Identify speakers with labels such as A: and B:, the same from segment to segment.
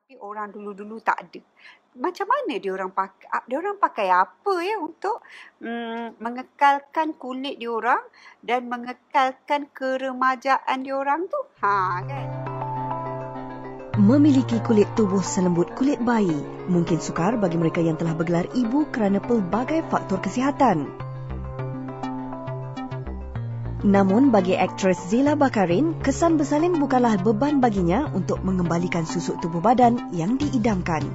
A: Tapi orang dulu-dulu tak ada. Macam mana diorang pakai apa ya untuk mengekalkan kulit diorang dan mengekalkan keremajaan diorang tu? Kan?
B: Memiliki kulit tubuh selembut kulit bayi mungkin sukar bagi mereka yang telah bergelar ibu kerana pelbagai faktor kesihatan. Namun bagi aktris Zila Bakarin, kesan bersalin bukanlah beban baginya untuk mengembalikan susuk tubuh badan yang diidamkan.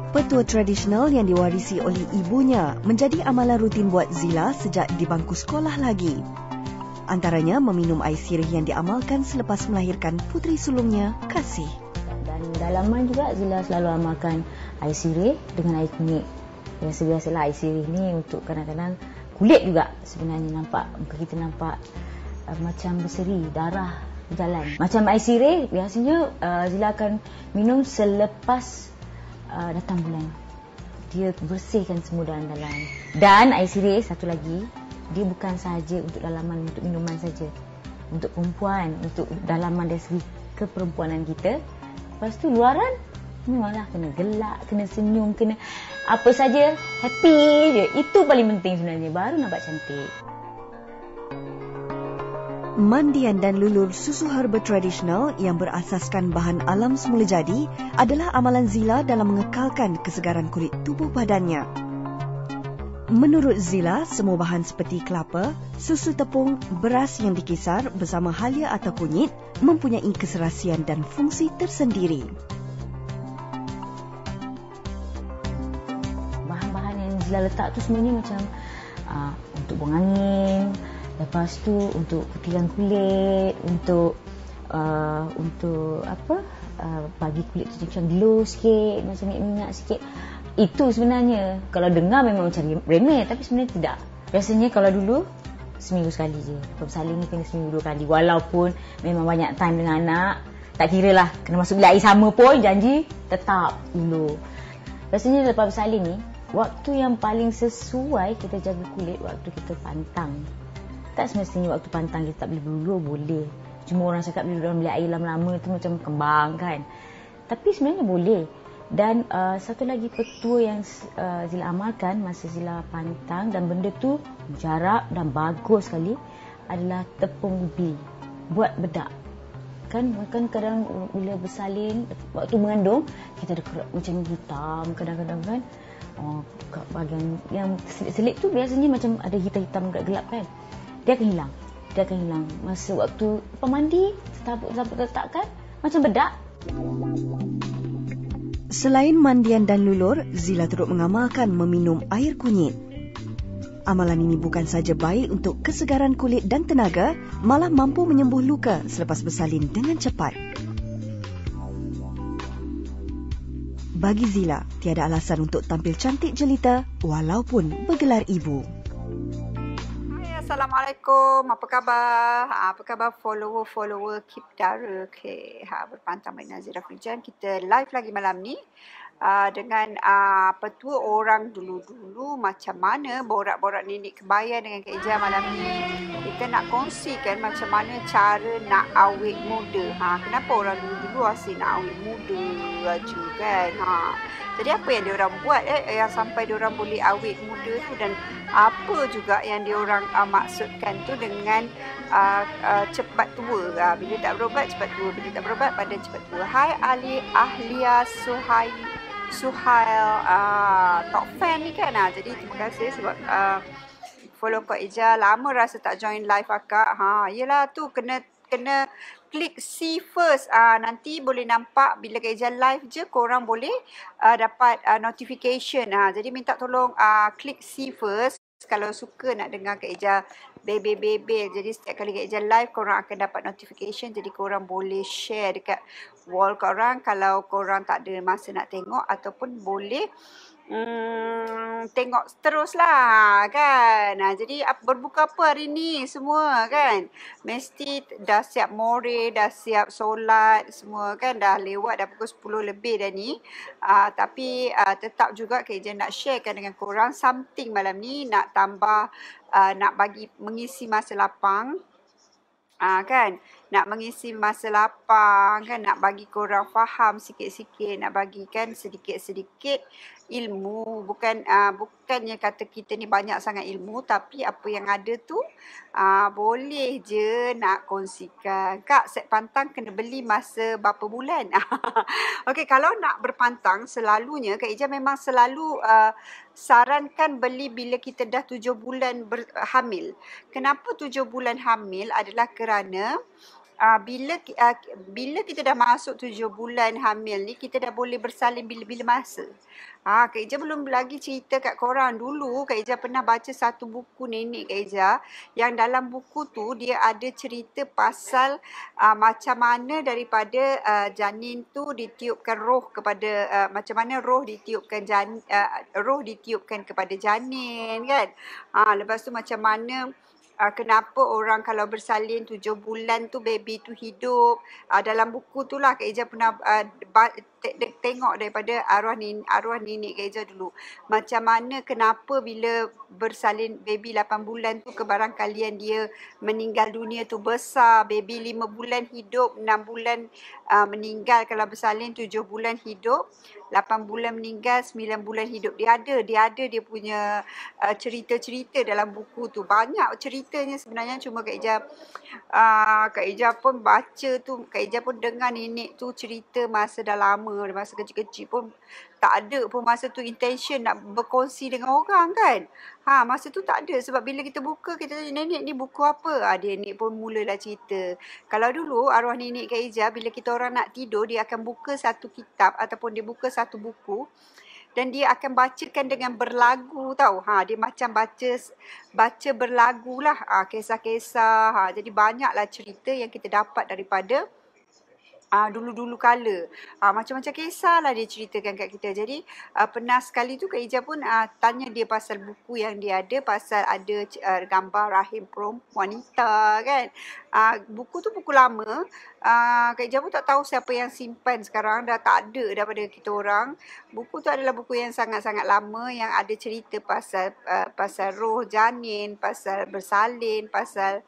B: Petua tradisional yang diwarisi oleh ibunya menjadi amalan rutin buat Zila sejak di bangku sekolah lagi. Antaranya meminum air sirih yang diamalkan selepas melahirkan puteri sulungnya, Kasih.
C: Dan dalaman juga Zila selalu amalkan air sirih dengan air kunyit. Biasa-biasalah air sirih ni untuk kadang-kadang kulit juga sebenarnya nampak, muka kita nampak macam berseri, darah berjalan. Macam air sirih biasanya Zila akan minum selepas datang bulan. Dia bersihkan semua dalam-dalam. Dan air sirih satu lagi, dia bukan sahaja untuk dalaman, untuk minuman saja. Untuk perempuan, untuk dalaman dari segi keperempuanan kita. Lepas tu luaran, memanglah kena gelak, kena senyum, kena apa saja, happy je. Itu paling penting sebenarnya, baru nampak cantik.
B: Mandian dan lulur susu herba tradisional yang berasaskan bahan alam semula jadi adalah amalan Zila dalam mengekalkan kesegaran kulit tubuh badannya. Menurut Zila, semua bahan seperti kelapa, susu tepung, beras yang dikisar bersama halia atau kunyit mempunyai keserasian dan fungsi tersendiri.
C: Bahan-bahan yang Zila letak tu sebenarnya macam untuk buang angin, lepas tu untuk putihkan kulit, untuk bagi kulit tu macam glow sikit, macam minyak sikit. Itu sebenarnya kalau dengar memang macam remeh, tapi sebenarnya tidak. Biasanya kalau dulu seminggu sekali je. Bersalin ni kena seminggu 2 kali. Walaupun memang banyak time dengan anak, tak kira lah kena masuk bilik air sama pun, janji tetap dulu. Biasanya lepas bersalin ni, waktu yang paling sesuai kita jaga kulit waktu kita pantang. Tak semestinya waktu pantang kita tak boleh berlulur, boleh. Cuma orang cakap bila dalam bilik air lama-lama tu macam kembang kan. Tapi sebenarnya boleh. Dan satu lagi petua yang Zila amalkan masa Zila pantang dan benda tu mujarab dan bagus sekali adalah tepung ubi buat bedak. Kan kadang bila bersalin waktu mengandung kita ada kerak macam hitam kadang-kadang kan. Bahagian yang selit-selit tu biasanya macam ada hitam-hitam gelap kan. Dia akan hilang. Masa waktu mandi sabut letakkan macam bedak.
B: Selain mandian dan lulur, Zila turut mengamalkan meminum air kunyit. Amalan ini bukan saja baik untuk kesegaran kulit dan tenaga, malah mampu menyembuh luka selepas bersalin dengan cepat. Bagi Zila, tiada alasan untuk tampil cantik jelita walaupun bergelar ibu.
A: Assalamualaikum, apa khabar? Apa khabar follower Keep Dara? Okay. Berpantang dengan Nazira Frijan. Kita live lagi malam ni dengan petua orang dulu-dulu macam mana borak-borak nenek kebaya dengan Kak Ija malam ni. Kita nak kongsikan macam mana cara nak awet muda. Kenapa orang dulu-dulu asyik nak awet muda aja kan? Jadi apa yang diorang buat yang sampai diorang boleh awet muda tu, dan apa juga yang diorang maksudkan tu dengan cepat tua. Bila tak berubat cepat tua, bila tak berubat badan cepat tua. Hai Ahlia Suhail top fan ni kan. Jadi terima kasih sebab follow Kak Ija. Lama rasa tak join live akak. Yelah tu kena klik see first. Nanti boleh nampak bila Kak Ija live je, korang boleh dapat notification. Jadi minta tolong klik see first kalau suka nak dengar Kak Ija bebel. Jadi setiap kali Kak Ija live, korang akan dapat notification. Jadi korang boleh share dekat wall korang kalau korang tak ada masa nak tengok, ataupun boleh tengok teruslah kan. Jadi berbuka apa hari ni semua kan? Mesti dah siap more, dah siap solat semua kan? Dah lewat dah pukul 10 lebih dah ni. Tapi tetap juga Kak Ija nak sharekan dengan korang something malam ni, nak tambah nak bagi mengisi masa lapang. Kan? nak mengisi masa lapang kan, nak bagi korang faham sikit-sikit, nak bagikan sedikit-sedikit ilmu, bukannya kata kita ni banyak sangat ilmu, tapi apa yang ada tu boleh je nak kongsikan. Kak, set pantang kena beli masa berapa bulan? Okey, kalau nak berpantang selalunya Kak Ija memang selalu sarankan beli bila kita dah 7 bulan hamil. Kenapa 7 bulan hamil adalah kerana bila kita dah masuk 7 bulan hamil ni, kita dah boleh bersalin bila-bila masa. Kak Ija belum lagi cerita kat korang. Dulu Kak Ija pernah baca satu buku nenek Kak Ija, yang dalam buku tu dia ada cerita pasal macam mana daripada janin tu ditiupkan roh kepada macam mana roh ditiupkan roh ditiupkan kepada janin kan. Lepas tu macam mana kenapa orang kalau bersalin 7 bulan tu baby tu hidup. Dalam buku tu lah Kak Ija pernah tengok daripada arwah nenek Kak Ija dulu. Macam mana kenapa bila bersalin baby 8 bulan tu kebarang kalian dia meninggal dunia tu besar. Baby 5 bulan hidup, 6 bulan meninggal. Kalau bersalin 7 bulan hidup, 8 bulan meninggal, 9 bulan hidup. Dia ada dia punya cerita-cerita dalam buku tu. Banyak ceritanya sebenarnya, cuma Kak Ija pun baca tu, Kak Ija pun dengar nenek tu cerita masa dah lama, masa kecil-kecil pun tak ada pun masa tu intention nak berkongsi dengan orang kan. Masa tu tak ada, sebab bila kita buka, kita tanya nenek ni buku apa? Nenek pun mulalah cerita. Kalau dulu arwah nenek Kak Ija, bila kita orang nak tidur, dia akan buka satu kitab ataupun dia buka satu buku dan dia akan bacakan dengan berlagu tau. Dia macam baca berlagu lah, kisah-kisah. Jadi banyaklah cerita yang kita dapat daripada dulu-dulu kala. Macam-macam kisah lah dia ceritakan kat kita. Jadi pernah sekali tu Kak Ija pun tanya dia pasal buku yang dia ada, pasal ada gambar rahim wanita kan. Buku tu buku lama. Kak Ija pun tak tahu siapa yang simpan sekarang, dah tak ada daripada kita orang. Buku tu adalah buku yang sangat-sangat lama, yang ada cerita pasal roh janin, pasal bersalin, pasal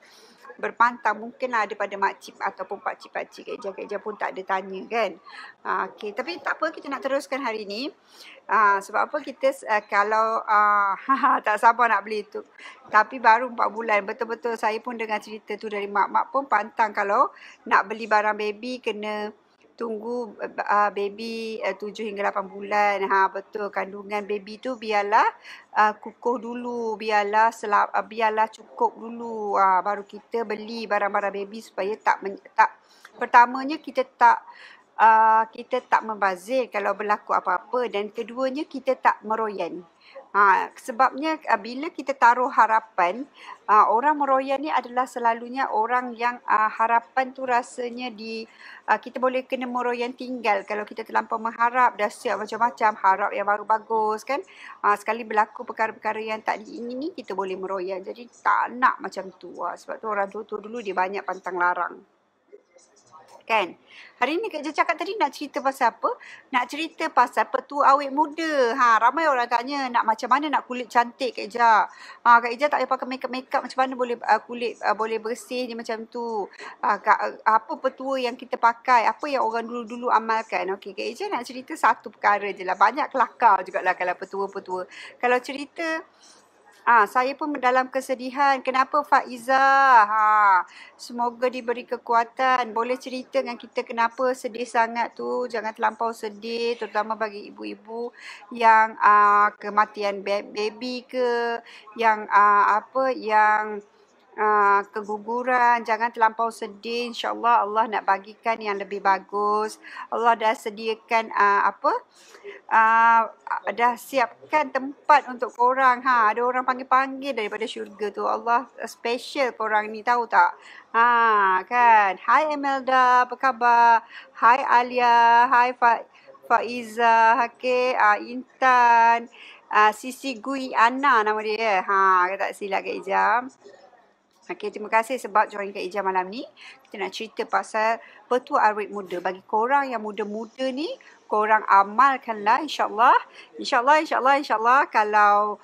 A: berpantang. Mungkin ada pada makcik ataupun pakcik-pakcik Kak Ija pun tak ada tanya kan. Okay. Tapi tak apa, kita nak teruskan hari ni. Sebab apa kita kalau tak sabar nak beli tu. Tapi baru 4 bulan. Betul-betul saya pun dengar cerita tu dari mak-mak pun pantang kalau nak beli barang baby kena tunggu baby 7 hingga 8 bulan. Betul, kandungan baby tu biarlah kukuh dulu, biarlah cukup dulu, baru kita beli barang-barang baby supaya pertamanya kita tak membazir kalau berlaku apa-apa, dan keduanya kita tak meroyan. Sebabnya bila kita taruh harapan, orang meroyan ni adalah selalunya orang yang harapan tu rasanya kita boleh kena meroyan tinggal kalau kita terlampau mengharap, dah siap macam-macam, harap yang baru-bagus kan. Sekali berlaku perkara-perkara yang tak diingini, kita boleh meroyan. Jadi tak nak macam tu. Sebab tu orang tua-tua dulu dia banyak pantang larang kan. Hari ni Kak Ija cakap tadi nak cerita pasal apa? Nak cerita pasal petua awet muda. Ramai orang tanya nak macam mana nak kulit cantik Kak Ija. Kak Ija tak payah pakai makeup macam mana boleh kulit boleh bersih je macam tu. Apa petua yang kita pakai? Apa yang orang dulu-dulu amalkan? Okey, Kak Ija nak cerita satu perkara je lah. Banyak kelakar jugalah kalau petua-petua. Kalau cerita saya pun dalam kesedihan. Kenapa Faiza? Semoga diberi kekuatan. Boleh cerita dengan kita kenapa sedih sangat tu. Jangan terlampau sedih. Terutama bagi ibu-ibu yang kematian baby ke. Yang yang keguguran. Jangan terlampau sedih. InsyaAllah Allah nak bagikan yang lebih bagus. Allah dah sediakan dah siapkan tempat untuk korang. Ada orang panggil-panggil daripada syurga tu. Allah special korang ni, tahu tak? Kan. Hai Emelda, apa khabar? Hai Alia, hai Faiza, Intan, Sisi Gui Ana nama dia. Kata tak silap Kak Ija. Okay, terima kasih sebab join Kak Ija malam ni. Kita nak cerita pasal petua awet muda. Bagi korang yang muda-muda ni, korang amalkanlah insyaAllah. InsyaAllah kalau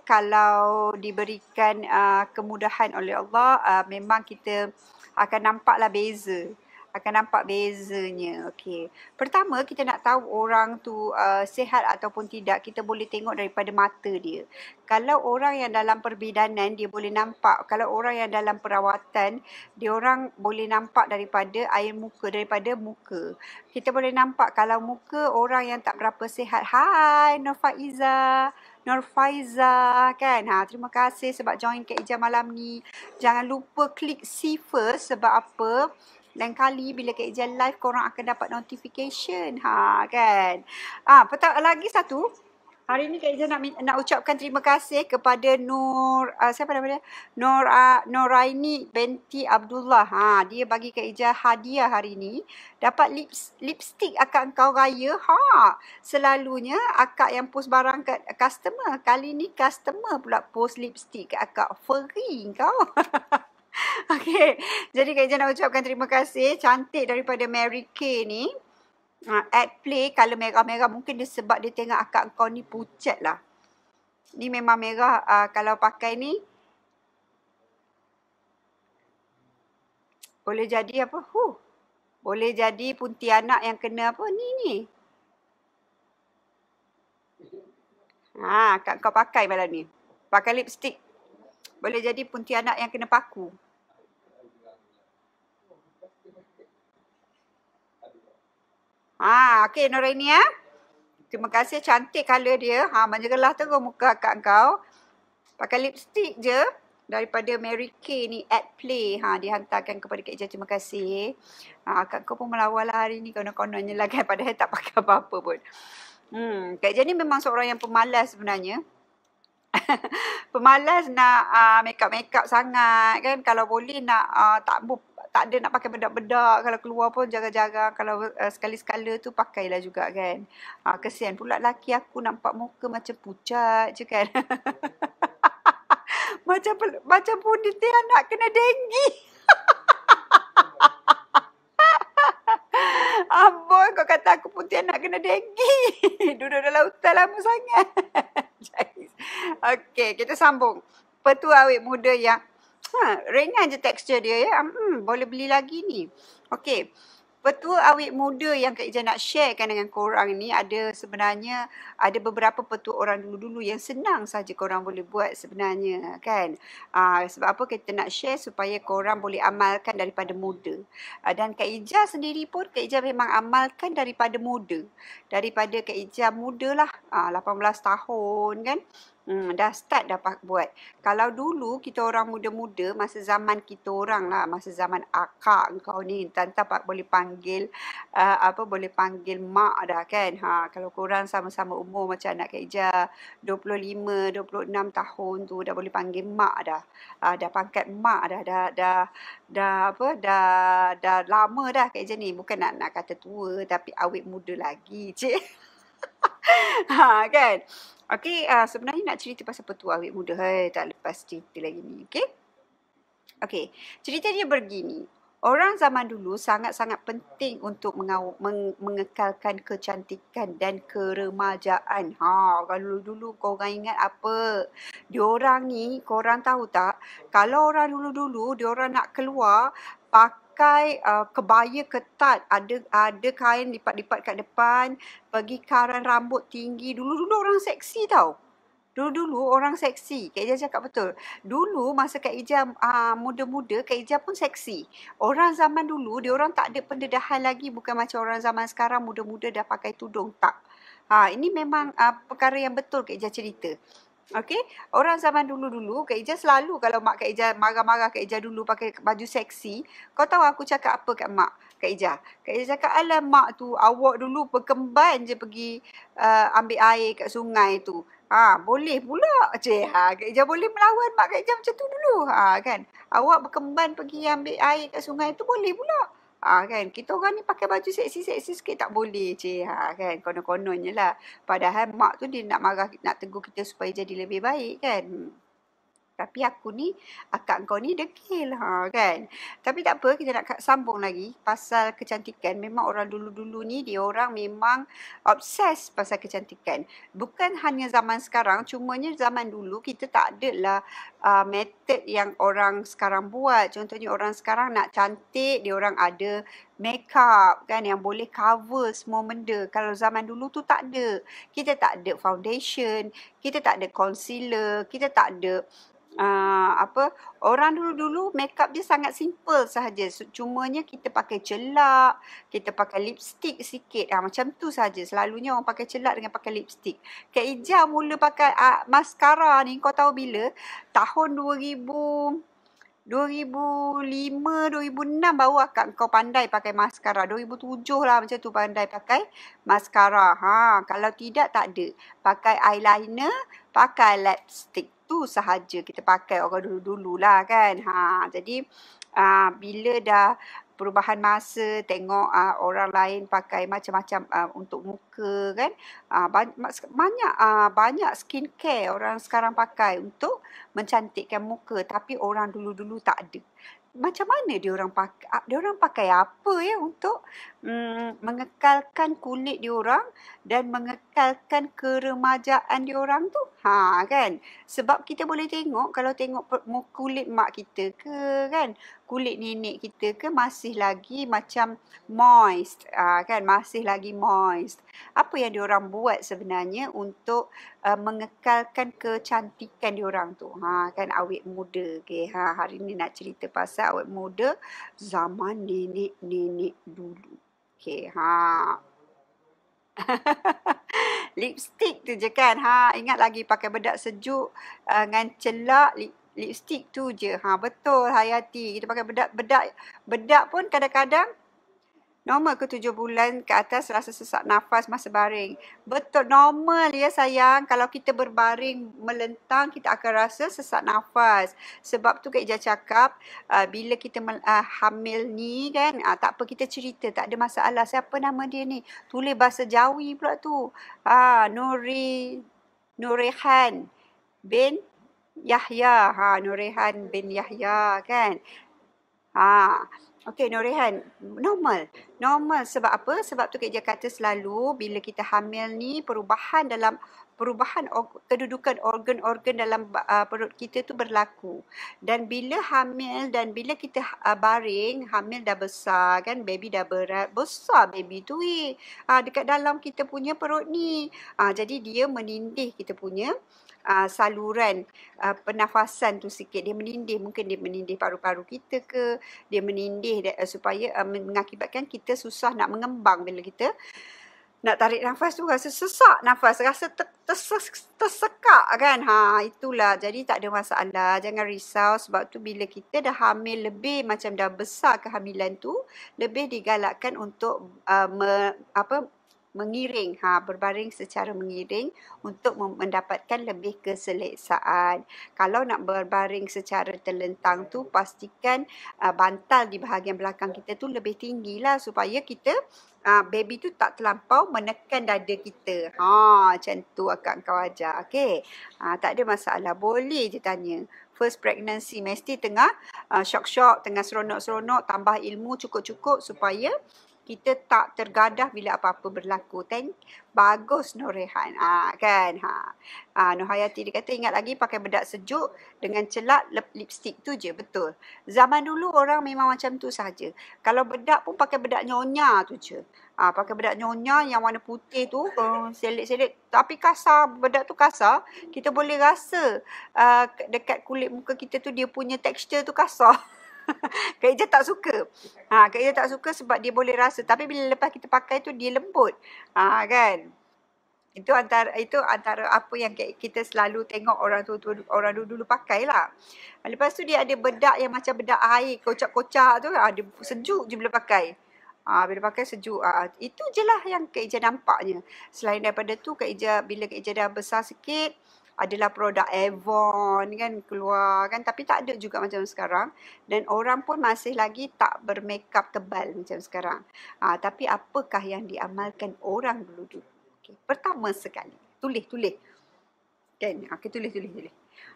A: kalau diberikan kemudahan oleh Allah, memang kita akan nampaklah beza. Akan nampak bezanya. Okey. Pertama, kita nak tahu orang tu sihat ataupun tidak, kita boleh tengok daripada mata dia. Kalau orang yang dalam perbidanan, dia boleh nampak. Kalau orang yang dalam perawatan, dia orang boleh nampak daripada air muka, daripada muka. Kita boleh nampak kalau muka orang yang tak berapa sihat. Hai Nur Faiza. Nur Faiza kan. Terima kasih sebab join Kak Ija malam ni. Jangan lupa klik see first sebab apa? Lain kali bila Kak Ija live korang akan dapat notification. Kan. Lagi satu. Hari ni Kak Ija nak ucapkan terima kasih kepada Nur, siapa nama dia? Nuraini binti Abdullah. Dia bagi Kak Ija hadiah hari ni. Dapat lipstick akak kau raya. Selalunya akak yang post barang kat customer. Kali ni customer pula post lipstick kat akak. Free kau. Okey. Jadi Kak Ija nak ucapkan terima kasih. Cantik daripada Mary Kay ni. At play colour merah-merah. Mungkin dia sebab dia tengok akak kau ni pucat lah. Ni memang merah. Kalau pakai ni. Boleh jadi apa? Boleh jadi puntianak yang kena apa ni. Akak kau pakai malam ni. Pakai lipstick. Boleh jadi puntianak yang kena paku. Okey Nuraini ya. Terima kasih, cantik colour dia. Menjegelah terus muka akak kau. Pakai lipstick je. Daripada Mary Kay ni at play. Dihantarkan kepada Kak Ija. Terima kasih. Akak kau pun melawal lah hari ni. Konon-kononnya lah kan. Padahal tak pakai apa-apa pun. Kak Ija ni memang seorang yang pemalas sebenarnya. Pemalas nak make-up sangat kan. Kalau boleh nak tak ada nak pakai bedak-bedak. Kalau keluar pun jarang-jarang. Kalau sekali-sekala tu pakailah juga kan. Kesian pula laki aku nampak muka macam pucat je kan. Macam puniti anak kena denggi. Amboi kau kata aku putih anak kena denggi. Duduk dalam hutan lama sangat. Okey, kita sambung. Petua awet muda yang ringan je tekstur dia ya. Boleh beli lagi ni. Okey. Petua awet muda yang Kak Ija nak sharekan dengan korang ni sebenarnya ada beberapa petua orang dulu-dulu yang senang saja korang boleh buat sebenarnya kan. Sebab apa kita nak share supaya korang boleh amalkan daripada muda. Dan Kak Ija sendiri pun Kak Ija memang amalkan daripada muda. Daripada Kak Ija muda lah 18 tahun kan. Dah start buat. Kalau dulu kita orang muda-muda, masa zaman kita orang lah, masa zaman akak kau ni, Tante Pak boleh panggil, boleh panggil mak dah kan. Kalau korang sama-sama umur macam anak Kak Ija, 25, 26 tahun tu, dah boleh panggil mak dah. Dah pangkat mak dah lama dah Kak Ija ni. Bukan nak kata tua, tapi awet muda lagi, cik. Kan. Okey, sebenarnya nak cerita pasal petua awet muda. Tak lepas cerita lagi ni. Okey, cerita dia begini. Orang zaman dulu sangat-sangat penting untuk mengekalkan kecantikan dan keremajaan. Kalau dulu korang ingat apa? Diorang ni, korang tahu tak? Kalau orang dulu-dulu, diorang nak keluar, pakai kebaya ketat, ada kain lipat-lipat kat depan, pergi karan rambut tinggi. Dulu-dulu orang seksi tau. Dulu-dulu orang seksi. Kak Ija cakap betul. Dulu masa Kak Ija muda-muda, Kak Ija pun seksi. Orang zaman dulu, dia orang tak ada pendedahan lagi. Bukan macam orang zaman sekarang, muda-muda dah pakai tudung. Tak. Ini memang perkara yang betul Kak Ija cerita. Okey, orang zaman dulu-dulu, Kak Ija selalu kalau mak Kak Ija marah-marah Kak Ija dulu pakai baju seksi, kau tahu aku cakap apa kat mak Kak Ija? Kak Ija cakap, alah mak tu, awak dulu perkemban je pergi ambil air kat sungai tu. Boleh pula. Kak Ija boleh melawan mak Kak Ija macam tu dulu. Kan? Awak berkemban pergi ambil air kat sungai tu boleh pula. Kan, kita orang ni pakai baju seksi-seksi sikit tak boleh, kan, konon-kononnya lah. Padahal mak tu dia nak marah, nak tegur kita supaya jadi lebih baik, kan. Tapi aku ni, akak kau ni degil kan. Tapi tak apa, kita nak sambung lagi pasal kecantikan. Memang orang dulu-dulu ni, dia orang memang obses pasal kecantikan. Bukan hanya zaman sekarang, cumanya zaman dulu kita tak ada lah method yang orang sekarang buat. Contohnya orang sekarang nak cantik, dia orang ada makeup kan yang boleh cover semua benda. Kalau zaman dulu tu tak ada. Kita tak ada foundation, kita tak ada concealer, kita tak ada orang dulu-dulu makeup dia sangat simple sahaja. Cumanya kita pakai celak, kita pakai lipstick sikit. Macam tu saja. Selalunya orang pakai celak dengan pakai lipstick. Kak Ija mula pakai mascara ni, kau tahu bila? Tahun 2005, 2006 baru akak kau pandai pakai maskara. 2007 lah macam tu pandai pakai maskara. Kalau tidak, tak ada. Pakai eyeliner, pakai lipstick. Tu sahaja kita pakai orang dulu-dulu lah kan. Jadi bila dah perubahan masa, tengok orang lain pakai macam-macam untuk muka kan. Banyak skincare orang sekarang pakai untuk mencantikkan muka. Tapi orang dulu-dulu tak ada. Macam mana dia orang pakai apa ya untuk mengekalkan kulit dia orang dan mengekalkan keremajaan dia orang tu? Kan? Sebab kita boleh tengok, kalau tengok kulit mak kita ke kan, kulit nenek kita ke masih lagi macam moist, kan, masih lagi moist. Apa yang dia orang buat sebenarnya untuk mengekalkan kecantikan dia orang tu? Kan, awet muda. Okay, hari ni nak cerita pasal awet muda zaman nenek-nenek dulu. Okay, lipstick tu je kan. Ingat lagi pakai bedak sejuk dengan celak, lipstick tu je. Betul Hayati. Kita pakai bedak pun kadang-kadang normal ke 7 bulan ke atas rasa sesak nafas masa baring. Betul, normal ya sayang. Kalau kita berbaring melentang, kita akan rasa sesak nafas. Sebab tu Kak Ija cakap, bila kita hamil ni kan, tak apa, kita cerita, tak ada masalah. Siapa nama dia ni? Tulis bahasa Jawi pula tu. Nurihan bin Yahya. Nurihan bin Yahya kan. Okey, Nurihan, normal. Sebab apa? Sebab tu Kak Ija kata selalu bila kita hamil ni, perubahan kedudukan organ-organ dalam perut kita tu berlaku. Dan bila hamil dan bila kita baring, hamil dah besar kan, baby dah berat, besar baby tu dekat dalam kita punya perut ni. Jadi dia menindih kita punya saluran pernafasan tu sikit. Dia menindih, mungkin dia menindih paru-paru kita ke, dia menindih supaya mengakibatkan kita susah nak mengembang. Bila kita nak tarik nafas tu rasa sesak nafas, rasa tersekak kan. Itulah, jadi tak ada masalah, jangan risau. Sebab tu bila kita dah hamil lebih, macam dah besar kehamilan tu, lebih digalakkan untuk mengiring, berbaring secara mengiring untuk mendapatkan lebih keselesaan. Kalau nak berbaring secara terlentang tu, pastikan bantal di bahagian belakang kita tu lebih tinggi lah, supaya kita baby tu tak terlampau menekan dada kita. Macam tu akak kau ajar. Okay. Tak ada masalah. Boleh je tanya. First pregnancy mesti tengah syok-syok, tengah seronok-seronok, tambah ilmu cukup-cukup supaya kita tak tergadah bila apa-apa berlaku. Bagus Nurihan. Kan? Nur Hayati dia kata ingat lagi pakai bedak sejuk dengan celak lipstick tu je. Betul. Zaman dulu orang memang macam tu saja. Kalau bedak pun pakai bedak nyonya tu je. Pakai bedak nyonya yang warna putih tu, selit-selit. Tapi kasar, bedak tu kasar. Kita boleh rasa dekat kulit muka kita tu dia punya tekstur tu kasar. Kak Ija tak suka. Kak Ija tak suka sebab dia boleh rasa. Tapi bila lepas kita pakai tu dia lembut. Kan? Itu antara apa yang kita selalu tengok orang dulu pakai lah. Lepas tu dia ada bedak yang macam bedak air, kocak-kocak tu. Dia sejuk je bila pakai. Bila pakai sejuk. Itu je lah yang Kak Ija nampaknya. Selain daripada tu, bila Kak Ija dah besar sikit, adalah produk Avon kan keluar kan, tapi tak ada juga macam sekarang, dan orang pun masih lagi tak bermakeup tebal macam sekarang. Tapi apakah yang diamalkan orang dulu? Okay. Pertama sekali, tulis kan. Okay, tulis.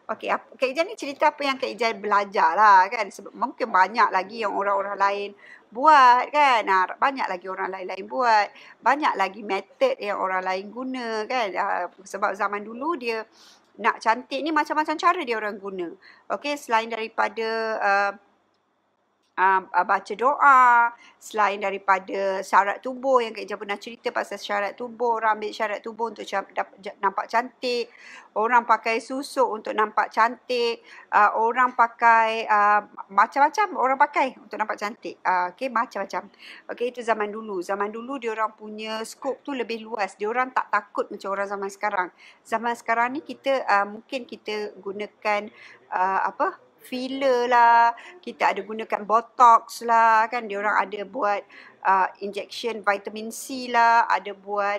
A: Okey, Kak Ijaz ni cerita apa yang Kak Ijaz belajar lah kan. Sebab mungkin banyak lagi yang orang-orang lain buat kan. Banyak lagi orang lain-lain buat. Banyak lagi method yang orang lain guna kan. Sebab zaman dulu dia nak cantik ni macam-macam cara dia orang guna. Okey, selain daripada baca doa, selain daripada syarat tubuh yang Kak Ijaz pernah cerita pasal syarat tubuh, orang ambil syarat tubuh untuk nampak cantik, orang pakai susuk untuk nampak cantik, orang pakai macam-macam orang pakai untuk nampak cantik. Okey, macam-macam. Okey, itu zaman dulu. Zaman dulu dia orang punya skop tu lebih luas. Dia orang tak takut macam orang zaman sekarang. Zaman sekarang ni kita mungkin kita gunakan filler lah, kita ada gunakan botox lah kan, diorang ada buat injection vitamin C lah, ada buat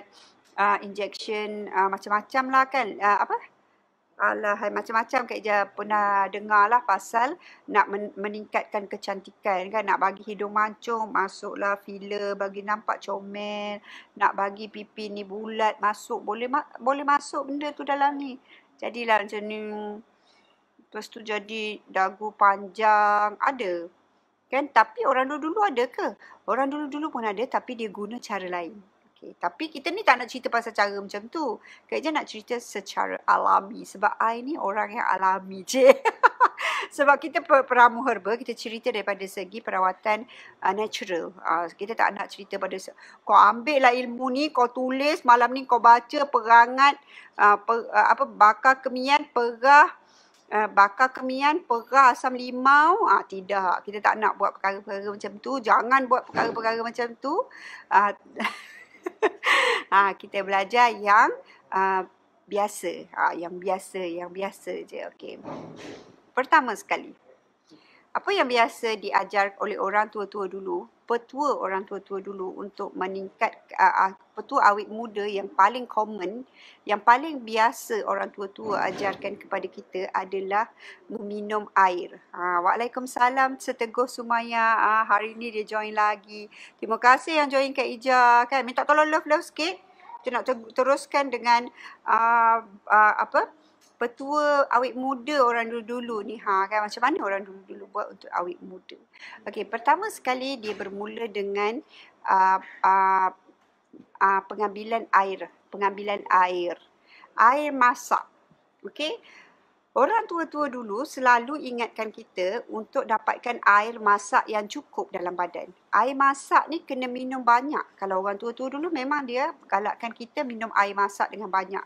A: injection macam-macam lah kan, macam-macam Kak Ijaz pernah dengar lah pasal nak meningkatkan kecantikan kan, nak bagi hidung mancung, masuklah filler bagi nampak comel, nak bagi pipi ni bulat, masuk boleh masuk benda tu dalam ni, jadilah macam ni. Lepas tu jadi dagu panjang, ada. Kan? Tapi orang dulu-dulu ada ke? Orang dulu-dulu pun ada tapi dia guna cara lain. Okay. Tapi kita ni tak nak cerita pasal cara macam tu. Kak Ijaz nak cerita secara alami. Sebab I ni orang yang alami je. Sebab kita peramu herba, kita cerita daripada segi perawatan natural. Kita tak nak cerita pada kau ambil lah ilmu ni, kau tulis, malam ni kau baca perangat, bakar kemian, bakar kemian, perah asam limau. Tidak, kita tak nak buat perkara-perkara macam tu. Jangan buat perkara-perkara macam tu. Kita belajar yang biasa. Yang biasa je. Okay. Pertama sekali, apa yang biasa diajar oleh orang tua-tua dulu, petua orang tua-tua dulu untuk meningkat, petua awet muda yang paling common, yang paling biasa orang tua-tua ajarkan kepada kita adalah meminum air. Waalaikumsalam Seteguh Sumaya. Hari ni dia join lagi. Terima kasih yang join Kak Ijaz kan. Minta tolong love sikit. Kita nak teruskan dengan petua awet muda orang dulu-dulu ni kan, macam mana orang dulu-dulu buat untuk awet muda. Okey, pertama sekali dia bermula dengan pengambilan air masak. Okey, orang tua-tua dulu selalu ingatkan kita untuk dapatkan air masak yang cukup dalam badan. Air masak ni kena minum banyak. Kalau orang tua-tua dulu memang dia galakkan kita minum air masak dengan banyak.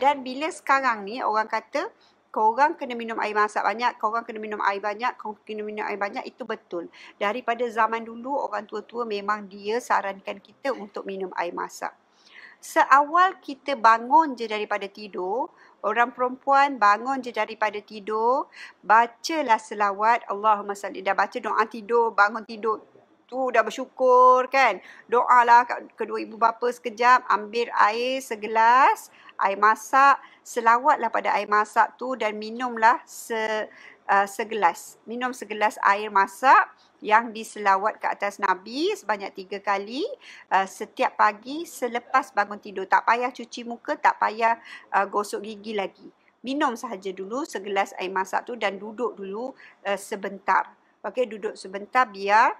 A: Dan bila sekarang ni orang kata korang kena minum air masak banyak, korang kena minum air banyak, itu betul. Daripada zaman dulu orang tua-tua memang dia sarankan kita untuk minum air masak. Seawal kita bangun je daripada tidur, orang perempuan bangun je daripada tidur, bacalah selawat Allahumma salli, dah baca doa tidur, bangun tidur tu dah bersyukur kan. Doalah kedua ibu bapa sekejap, ambil air segelas, air masak, selawatlah pada air masak tu dan minumlah segelas. Minum segelas air masak yang diselawat ke atas Nabi sebanyak 3 kali setiap pagi selepas bangun tidur. Tak payah cuci muka, tak payah gosok gigi lagi. Minum sahaja dulu segelas air masak tu dan duduk dulu sebentar. Okey, duduk sebentar biar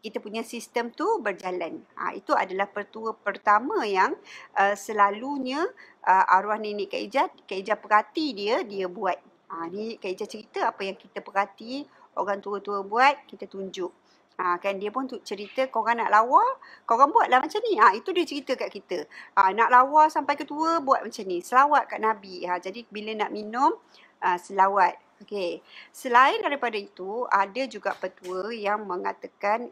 A: kita punya sistem tu berjalan. Itu adalah petua pertama yang selalunya arwah nenek Kak Ijaz perhati dia buat. Ni Kak Ijaz cerita apa yang kita perhati orang tua-tua buat, kita tunjuk. Kan dia pun cerita korang nak lawa, korang buatlah macam ni. Itu dia cerita kat kita. Nak lawa sampai ke tua, buat macam ni. Selawat kat Nabi. Jadi bila nak minum, selawat. Okey. Selain daripada itu, ada juga petua yang mengatakan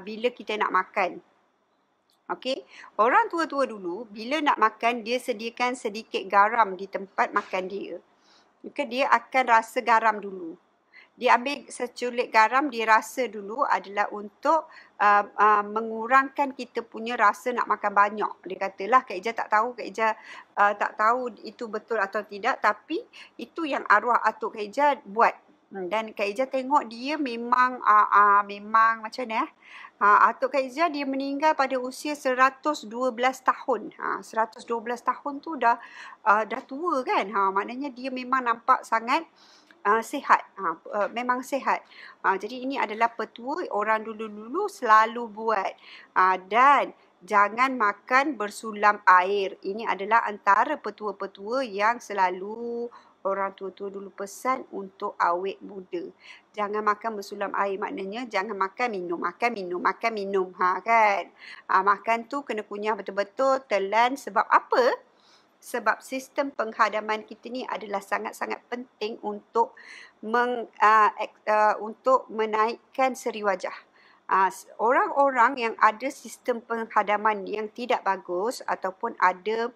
A: bila kita nak makan. Okey. Orang tua-tua dulu bila nak makan dia sediakan sedikit garam di tempat makan dia. Maka dia akan rasa garam dulu. Dia ambil seculik garam, dia rasa dulu adalah untuk mengurangkan kita punya rasa nak makan banyak. Dia katalah, Kak Ijaz tak tahu itu betul atau tidak, tapi itu yang arwah atuk Kak Ijaz buat. Dan Kak Ija tengok dia memang memang macam ni Atuk Kak Ija dia meninggal pada usia 112 tahun. 112 tahun tu dah tua kan. Maknanya dia memang nampak sangat sihat. Memang sihat. Jadi ini adalah petua orang dulu-dulu selalu buat. Dan jangan makan bersulam air. Ini adalah antara petua-petua yang selalu orang tua-tua dulu pesan untuk awet muda. Jangan makan bersulam air, maknanya jangan makan minum, makan minum, makan minum. Kan? Makan tu kena kunyah betul-betul, telan. Sebab apa? Sebab sistem penghadaman kita ni adalah sangat-sangat penting untuk untuk menaikkan seri wajah. Orang-orang yang ada sistem penghadaman yang tidak bagus ataupun ada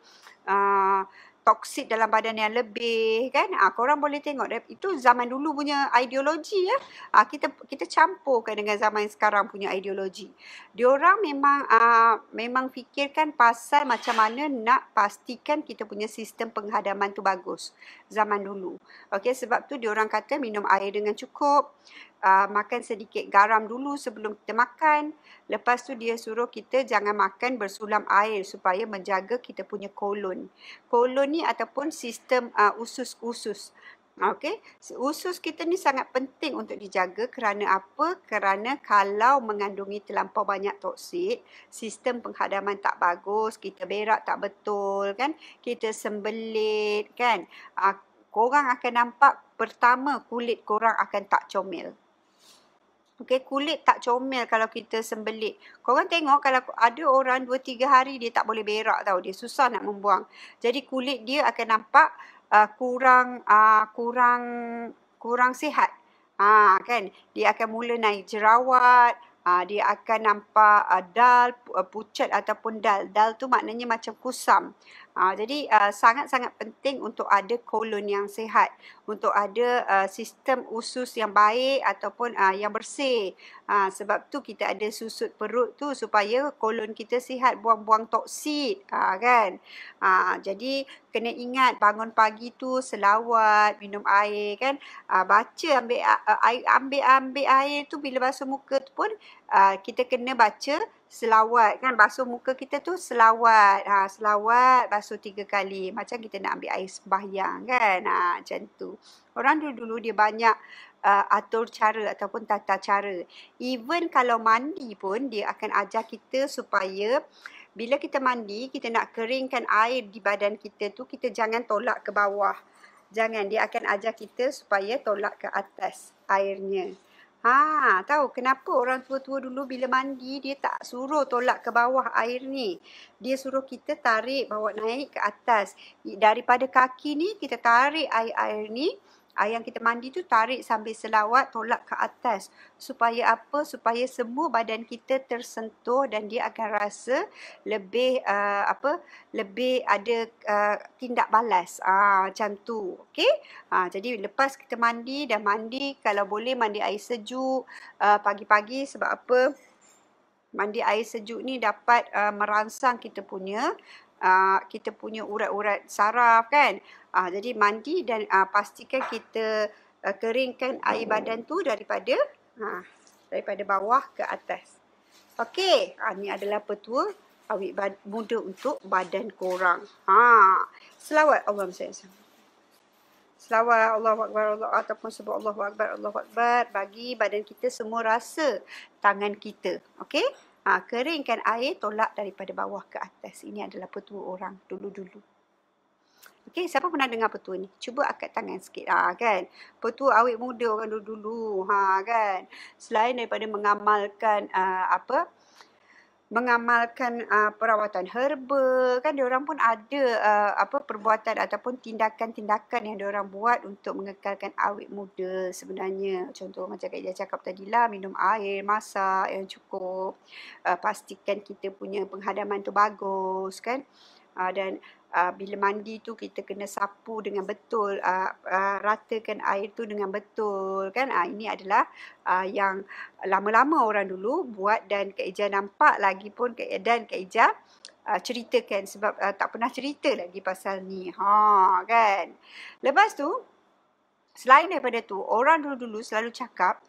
A: toksik dalam badan yang lebih kan, korang boleh tengok itu zaman dulu punya ideologi ya. Kita campurkan dengan zaman sekarang punya ideologi. Diorang memang fikirkan pasal macam mana nak pastikan kita punya sistem penghadaman tu bagus zaman dulu. Okey, sebab tu diorang kata minum air dengan cukup. Makan sedikit garam dulu sebelum kita makan. Lepas tu dia suruh kita jangan makan bersulam air supaya menjaga kita punya kolon. Kolon ni ataupun sistem usus-usus. Okey, usus kita ni sangat penting untuk dijaga kerana apa? Kerana kalau mengandungi terlampau banyak toksik, sistem penghadaman tak bagus, kita berak tak betul kan, kita sembelit kan. Korang akan nampak pertama kulit korang akan tak comel. Okey, kulit tak comel kalau kita sembelit. Korang tengok kalau ada orang 2-3 hari dia tak boleh berak tau. Dia susah nak membuang. Jadi kulit dia akan nampak kurang sihat. Kan? Dia akan mula naik jerawat. Dia akan nampak dal, pucat ataupun dal. Dal tu maknanya macam kusam. Jadi sangat-sangat penting untuk ada kolon yang sihat, untuk ada sistem usus yang baik ataupun yang bersih. Sebab tu kita ada susut perut tu supaya kolon kita sihat, buang-buang toksik kan. Jadi kena ingat bangun pagi tu selawat, minum air kan. Baca ambil air tu bila basuh muka tu pun kita kena baca selawat kan, basuh muka kita tu selawat. Selawat basuh 3 kali. Macam kita nak ambil air sembahyang kan. Macam tu. Orang dulu dia banyak atur cara ataupun tata cara. Even kalau mandi pun dia akan ajar kita supaya bila kita mandi, kita nak keringkan air di badan kita tu, kita jangan tolak ke bawah. Jangan, dia akan ajar kita supaya tolak ke atas airnya. Tahu kenapa orang tua-tua dulu bila mandi dia tak suruh tolak ke bawah air ni. Dia suruh kita tarik, bawa naik ke atas. Daripada kaki ni kita tarik air ni, air yang kita mandi tu tarik sambil selawat, tolak ke atas. Supaya apa? Supaya semua badan kita tersentuh dan dia akan rasa lebih lebih ada tindak balas. Macam tu. Okey? Jadi lepas kita mandi, dah mandi, kalau boleh mandi air sejuk pagi-pagi. Sebab apa? Mandi air sejuk ni dapat merangsang kita punya urat-urat saraf kan. Jadi mandi dan pastikan kita keringkan air badan tu daripada bawah ke atas. Okey, ni adalah petua awet muda untuk badan korang. Selawat Allahumma salli alaihi wasallam. Selawat Allahu Akbar ataupun sebut Allahu Akbar, Allahu Akbar, bagi badan kita semua rasa tangan kita. Okey? Keringkan air, tolak daripada bawah ke atas. Ini adalah petua orang dulu-dulu. Okey, siapa pernah dengar petua ni? Cuba angkat tangan sikit. Kan? Petua awet muda orang dulu-dulu. Kan? Selain daripada mengamalkan perawatan herba, kan diorang pun ada perbuatan ataupun tindakan-tindakan yang diorang buat untuk mengekalkan awet muda sebenarnya. Contoh macam Kak Ija cakap tadilah, minum air, masak yang cukup, pastikan kita punya penghadaman tu bagus kan. Dan bila mandi tu kita kena sapu dengan betul, ratakan air tu dengan betul kan. Ini adalah yang lama-lama orang dulu buat dan Kak Ija nampak lagi pun dan Kak Ija ceritakan sebab tak pernah cerita lagi pasal ni. Kan. Lepas tu Selain daripada tu, orang dulu-dulu selalu cakap,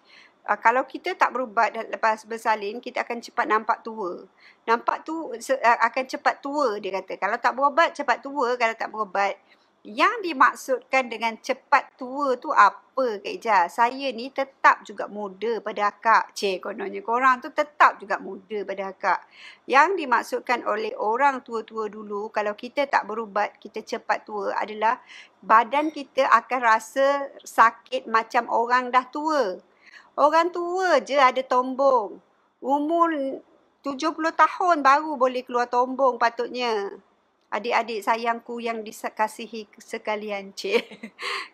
A: kalau kita tak berubat dan lepas bersalin, kita akan cepat nampak tua. Akan cepat tua, dia kata. Kalau tak berubat, cepat tua. Kalau tak berubat. Yang dimaksudkan dengan cepat tua tu apa, Kak Ija? Saya ni tetap juga muda pada akak. Kononnya korang tu tetap juga muda pada akak. Yang dimaksudkan oleh orang tua-tua dulu, kalau kita tak berubat, kita cepat tua adalah badan kita akan rasa sakit macam orang dah tua. Orang tua je ada tombong. Umur 70 tahun baru boleh keluar tombong patutnya. Adik-adik sayangku yang dikasihi sekalian,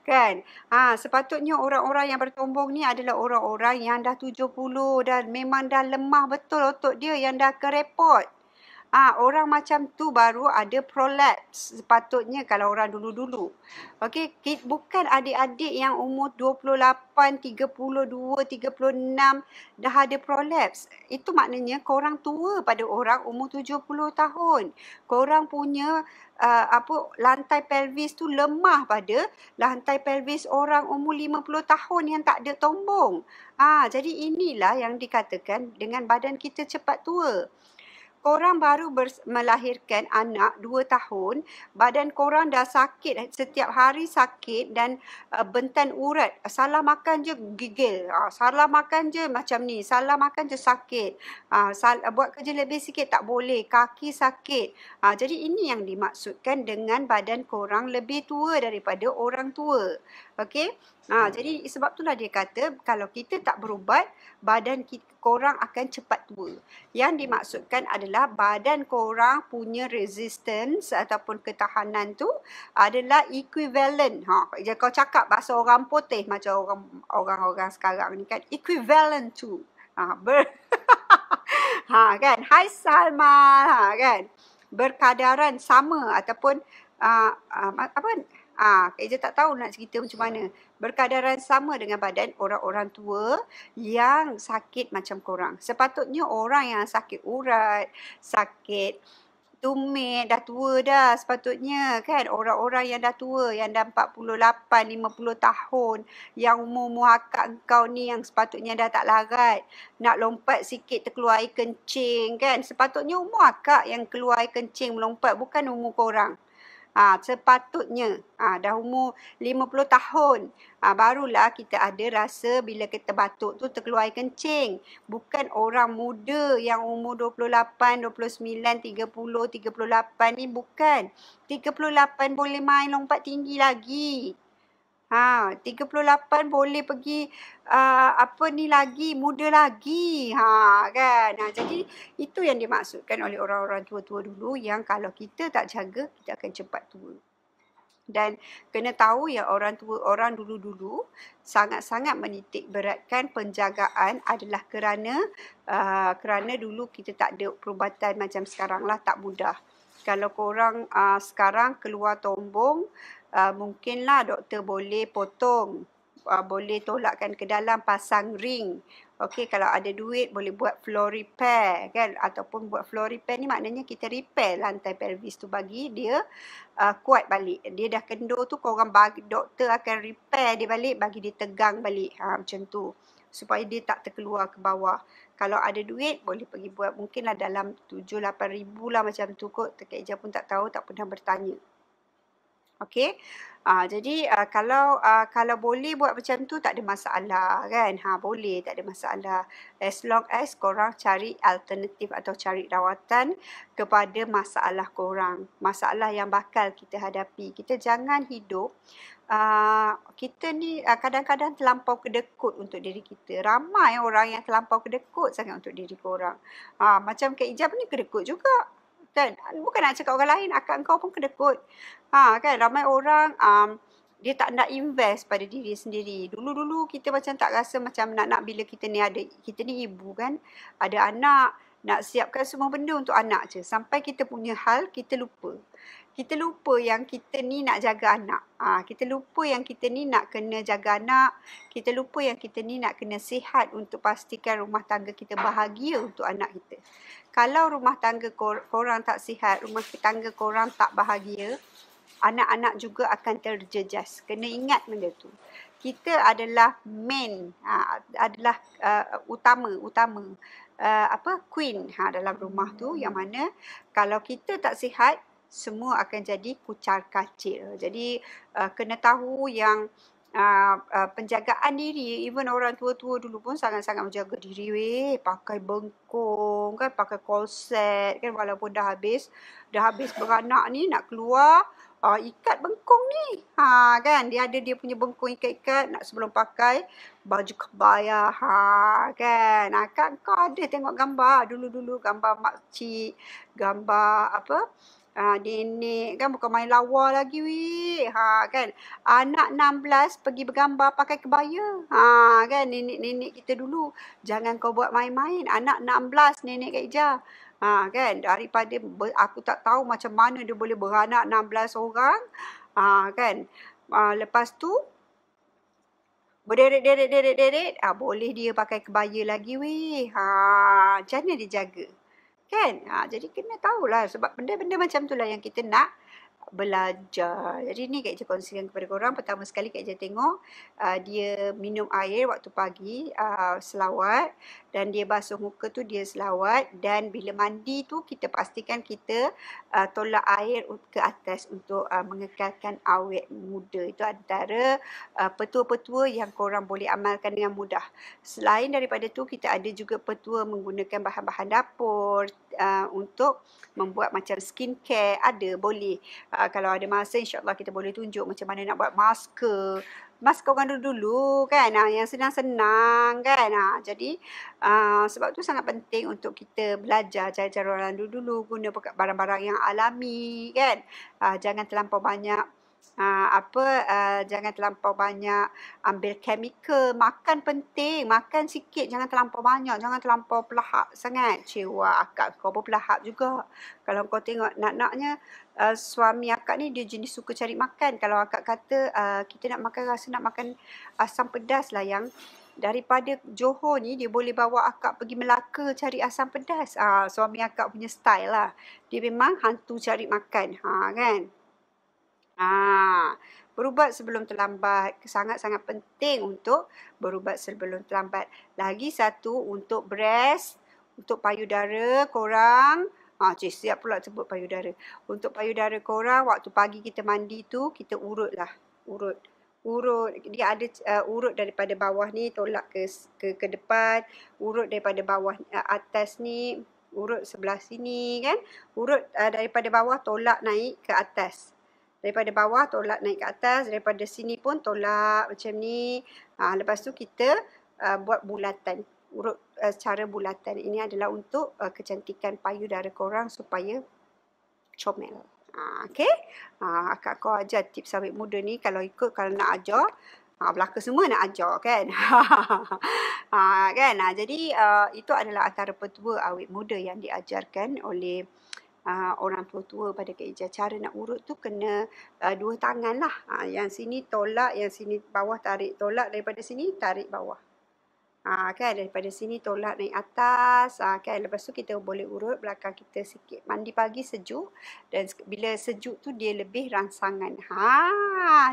A: kan? Sepatutnya orang-orang yang bertombong ni adalah orang-orang yang dah 70 dan memang dah lemah betul otot dia, yang dah kerepot. Orang macam tu baru ada prolapse sepatutnya kalau orang dulu-dulu. Okey, bukan adik-adik yang umur 28, 32, 36 dah ada prolapse. Itu maknanya korang tua pada orang umur 70 tahun. Korang punya lantai pelvis tu lemah pada lantai pelvis orang umur 50 tahun yang tak ada tombong. Jadi inilah yang dikatakan dengan badan kita cepat tua. Korang baru melahirkan anak 2 tahun, badan korang dah sakit, setiap hari sakit dan bentan urat. Salah makan je gigil, salah makan je macam ni, salah makan je sakit. Buat kerja lebih sikit tak boleh, kaki sakit. Jadi ini yang dimaksudkan dengan badan korang lebih tua daripada orang tua. Okey? Jadi sebab itulah dia kata kalau kita tak berubat, badan korang akan cepat tua. Yang dimaksudkan adalah badan korang punya resistance ataupun ketahanan tu adalah equivalent. Kalau kau cakap bahasa orang putih macam orang-orang sekarang ni kan, equivalent to. Kan? Hai Salma, kan? Berkadaran sama ataupun Kak Ija tak tahu nak cerita macam mana. Berkadaran sama dengan badan orang-orang tua yang sakit macam korang. Sepatutnya orang yang sakit urat, sakit tumit, dah tua dah sepatutnya kan. Orang-orang yang dah tua, yang dah 48, 50 tahun, yang umur-umur akak kau ni yang sepatutnya dah tak larat. Nak lompat sikit terkeluar air kencing kan. Sepatutnya umur akak yang keluar air kencing melompat, bukan umur korang. Sepatutnya dah umur 50 tahun barulah kita ada rasa bila kita batuk tu terkeluar air kencing. Bukan orang muda yang umur 28, 29, 30, 38 ni bukan. 38 boleh main lompat tinggi lagi. 38 boleh pergi muda lagi. Kan. Jadi itu yang dimaksudkan oleh orang-orang tua-tua dulu yang kalau kita tak jaga, kita akan cepat tua. Dan kena tahu yang orang dulu-dulu sangat-sangat menitik beratkan penjagaan adalah kerana dulu kita tak ada perubatan macam sekarang lah, tak mudah. Kalau korang sekarang keluar tombong, mungkinlah doktor boleh potong, boleh tolakkan ke dalam, pasang ring. Okey, kalau ada duit boleh buat floor repair kan, ataupun buat floor repair ni maknanya kita repair lantai pelvis tu bagi dia kuat balik. Dia dah kendur tu, doktor akan repair dia balik, bagi dia tegang balik. Macam tu, supaya dia tak terkeluar ke bawah. Kalau ada duit boleh pergi buat, mungkinlah dalam 7-8 ribu lah macam tu kot. Kak Ija pun tak tahu, tak pernah bertanya. Okey. Jadi kalau boleh buat macam tu tak ada masalah kan. Boleh, tak ada masalah. As long as korang cari alternatif atau cari rawatan kepada masalah korang. Masalah yang bakal kita hadapi. Kita jangan hidup kita ni kadang-kadang terlampau kedekut untuk diri kita. Ramai orang yang terlampau kedekut sangat untuk diri korang. Macam Kak Ijab ni kedekut juga. Kan? Bukan nak cakap orang lain, akak kau pun kedekut. Kan? Ramai orang dia tak nak invest pada diri sendiri. Dulu-dulu kita macam tak rasa macam nak bila kita ni ibu kan, ada anak, nak siapkan semua benda untuk anak je. Sampai kita punya hal, kita lupa. Kita lupa yang kita ni nak jaga anak. Kita lupa yang kita ni nak kena jaga anak. Kita lupa yang kita ni nak kena sihat untuk pastikan rumah tangga kita bahagia untuk anak kita. Kalau rumah tangga korang tak sihat, rumah tangga korang tak bahagia, anak-anak juga akan terjejas. Kena ingat benda tu. Kita adalah main, adalah utama queen dalam rumah tu, yang mana kalau kita tak sihat, semua akan jadi kucar kacir. Jadi kena tahu yang penjagaan diri, even orang tua-tua dulu pun sangat-sangat menjaga diri, pakai bengkung kan, pakai korset kan, walaupun dah habis beranak ni, nak keluar ikat bengkung ni. Kan dia ada dia punya bengkung ikat-ikat nak sebelum pakai baju kebaya. Kan. Kan kau ada tengok gambar dulu-dulu, gambar makcik, gambar nenek kan, bukan main lawa lagi kan. Anak 16 pergi bergambar pakai kebaya. Kan nenek-nenek kita dulu. Jangan kau buat main-main. Anak 16 nenek Kak Ija. Kan, daripada aku tak tahu macam mana dia boleh beranak 16 orang. Kan. Lepas tu berderet, boleh dia pakai kebaya lagi macam mana dia jaga? Kan? Jadi kena tahulah, sebab benda-benda macam itulah yang kita nak belajar. Jadi ni Kak Ija kongsikan kepada korang. Pertama sekali Kak Ija tengok dia minum air waktu pagi, selawat, dan dia basuh muka tu dia selawat, dan bila mandi tu kita pastikan kita tolak air ke atas untuk mengekalkan awet muda. Itu antara petua-petua yang korang boleh amalkan dengan mudah. Selain daripada tu, kita ada juga petua menggunakan bahan-bahan dapur untuk membuat macam skincare. Ada, boleh. Kalau ada masa, insyaAllah kita boleh tunjuk macam mana nak buat masker. Masker orang dulu kan, yang senang-senang kan. Jadi sebab tu sangat penting untuk kita belajar cara-cara orang dulu, guna barang-barang yang alami kan. Jangan terlampau banyak jangan terlampau banyak ambil chemical. Makan penting, makan sikit, jangan terlampau banyak, jangan terlampau pelahap sangat. Cewa akak kau pun pelahap juga. Kalau kau tengok nak-naknya suami akak ni dia jenis suka cari makan. Kalau akak kata kita nak makan, rasa nak makan asam pedas lah, yang daripada Johor ni dia boleh bawa akak pergi Melaka cari asam pedas. Suami akak punya style lah. Dia memang hantu cari makan. Kan? Berubat sebelum terlambat. Sangat-sangat penting untuk berubat sebelum terlambat. Lagi satu, untuk breast, untuk payudara korang. Siap pula sebut payudara. Untuk payudara korang, waktu pagi kita mandi tu, kita urut lah. Urut. Dia ada urut daripada bawah ni, tolak ke depan. Urut daripada bawah atas ni, urut sebelah sini kan. Urut daripada bawah, tolak naik ke atas. Daripada bawah tolak naik ke atas, daripada sini pun tolak macam ni. Lepas tu kita buat bulatan, urut secara bulatan. Ini adalah untuk kecantikan payudara korang supaya comel. Okay? Akak kau ajar tips awet muda ni. Kalau ikut, kalau nak ajar, belaka semua nak ajar kan. Kan? Jadi itu adalah antara petua awet muda yang diajarkan oleh orang tua-tua pada Kak Ija. Cara nak urut tu kena dua tangan lah. Yang sini tolak, yang sini bawah tarik. Tolak daripada sini, tarik bawah. Kan, daripada sini tolak naik atas. Kan, lepas tu kita boleh urut belakang kita sikit. Mandi pagi sejuk, dan bila sejuk tu dia lebih rangsangan.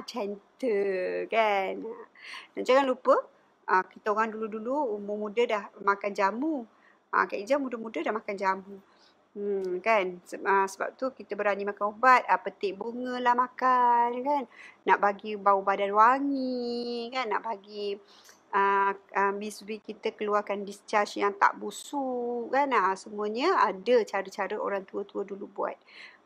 A: Cantik kan. Dan jangan lupa, kita orang dulu-dulu umur muda dah makan jamu. Kak Ija muda-muda dah makan jamu. Kan, sebab tu kita berani makan ubat. Petik bunga lah makan kan. Nak bagi bau badan wangi kan. Nak bagi bisui kita keluarkan discharge yang tak busuk kan. Semuanya ada cara-cara orang tua-tua dulu buat.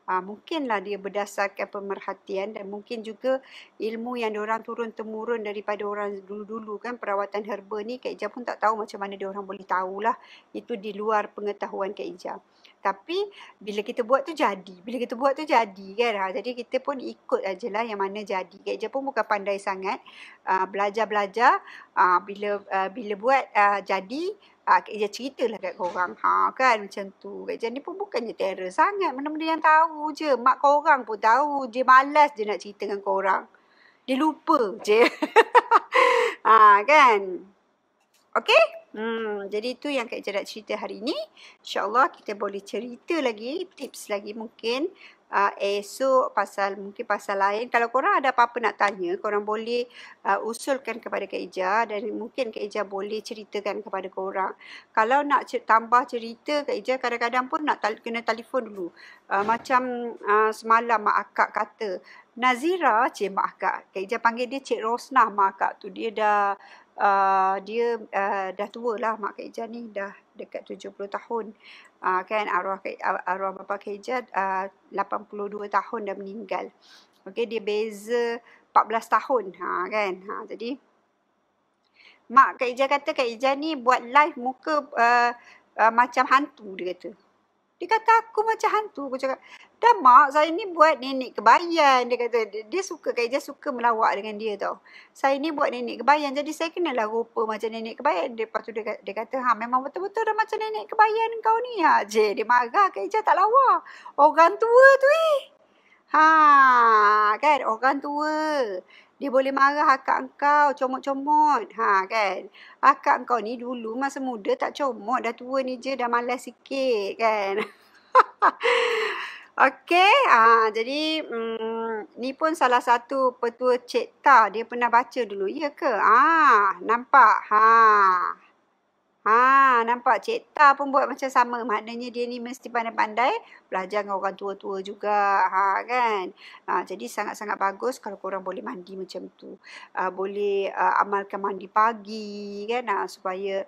A: Mungkinlah dia berdasarkan pemerhatian, dan mungkin juga ilmu yang diorang turun-temurun daripada orang dulu-dulu kan. Perawatan herba ni Kak Ija pun tak tahu macam mana diorang boleh tahulah. Itu di luar pengetahuan Kak Ija. Tapi bila kita buat tu jadi. Bila kita buat tu jadi kan. Jadi kita pun ikut ajalah yang mana jadi. Kak Ija pun bukan pandai sangat. Belajar-belajar. Bila buat jadi. Kak Ija ceritalah kat korang. Kan macam tu. Kak Ija ni pun bukannya terror sangat. Benda-benda yang tahu je. Mak korang pun tahu. Dia malas je nak cerita dengan korang. Dia lupa je. Kan. Okay. Jadi itu yang Kak Ija nak cerita hari ni. InsyaAllah kita boleh cerita lagi, tips lagi mungkin esok mungkin pasal lain. Kalau korang ada apa-apa nak tanya, korang boleh usulkan kepada Kak Ija dan mungkin Kak Ija boleh ceritakan kepada korang. Kalau nak tambah cerita, Kak Ija kadang-kadang pun nak kena telefon dulu. Macam semalam Mak Akak kata, Nazira, Mak Akak. Kak Ija panggil dia Cik Rosnah Mak Akak tu. Dia dah tua lah Mak Kak Ija ni, dah dekat 70 tahun. Kan arwah bapa Kak Ija 82 tahun dah meninggal. Okey, dia beza 14 tahun. Kan. Jadi Mak Kak Ija kata Kak Ija ni buat live muka macam hantu, dia kata. Dia kata aku macam hantu. Aku cakap, dah Mak, saya ni buat nenek kebayan. Dia kata, dia suka, Kak Ija suka melawak dengan dia tau. Saya ni buat nenek kebayan, jadi saya kenalah rupa macam nenek kebayan. Lepas tu dia kata, memang betul-betul dah macam nenek kebayan kau ni. Dia marah, Kak Ija tak lawa. Orang tua tu kan, orang tua. Dia boleh marah akak engkau, comot-comot. Kan. Akak engkau ni dulu masa muda tak comot. Dah tua ni je, dah malas sikit kan. Okey, jadi ni pun salah satu petua Cik Ta. Dia pernah baca dulu. Ya ke? Nampak. Nampak Cik Ta pun buat macam sama. Maknanya dia ni mesti pandai-pandai belajar dengan orang tua-tua juga. Kan? Jadi sangat-sangat bagus kalau korang boleh mandi macam tu. Boleh amalkan mandi pagi kan, supaya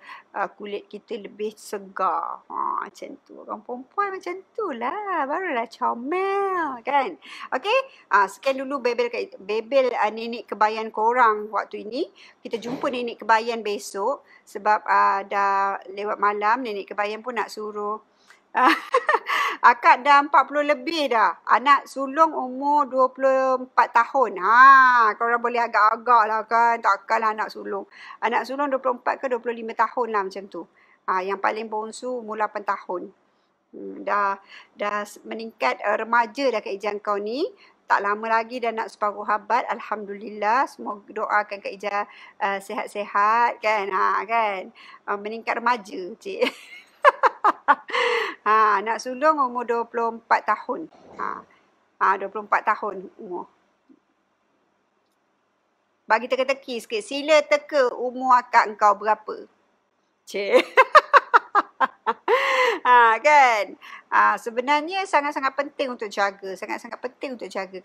A: kulit kita lebih segar. Macam tu. Orang perempuan macam tu lah. Barulah comel kan. Okey, sekian dulu bebel nenek kebayan korang waktu ini. Kita jumpa nenek kebayan besok. Sebab dah lewat malam, nenek kebayan pun nak suruh. Akak dah 40 lebih dah. Anak sulung umur 24 tahun. Korang boleh agak-agak lah kan. Takkanlah anak sulung. Anak sulung 24 ke 25 tahun lah macam tu. Yang paling bongsu umur 8 tahun. Dah meningkat remaja dah Kak Ija kau ni. Tak lama lagi dah nak separuh abad. Alhamdulillah. Semoga doakan Kak Ija sihat-sihat kan. Kan. Meningkat remaja, cik. Anak sulung umur 24 tahun. 24 tahun umur. Bagi teka-teki sikit. Sila teka umur akak engkau berapa. Cik. Kan. Sebenarnya sangat-sangat penting untuk jaga. Sangat-sangat penting untuk jaga.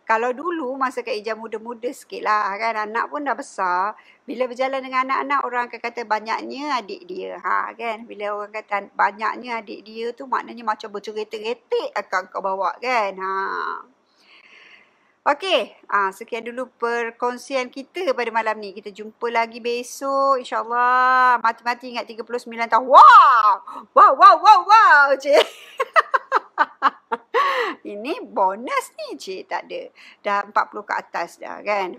A: Kalau dulu masa Kak Ija muda-muda sikit lah kan. Anak pun dah besar. Bila berjalan dengan anak-anak, orang akan kata banyaknya adik dia. Kan. Bila orang kata banyaknya adik dia tu maknanya macam berceretek-retek akan kau bawa kan. Okey, sekian dulu perkongsian kita pada malam ni. Kita jumpa lagi besok insyaAllah. Mati-mati ingat 39 tahun. Wow, cik. Ini bonus ni, cik. Tak ada. Dah 40 ke atas dah kan.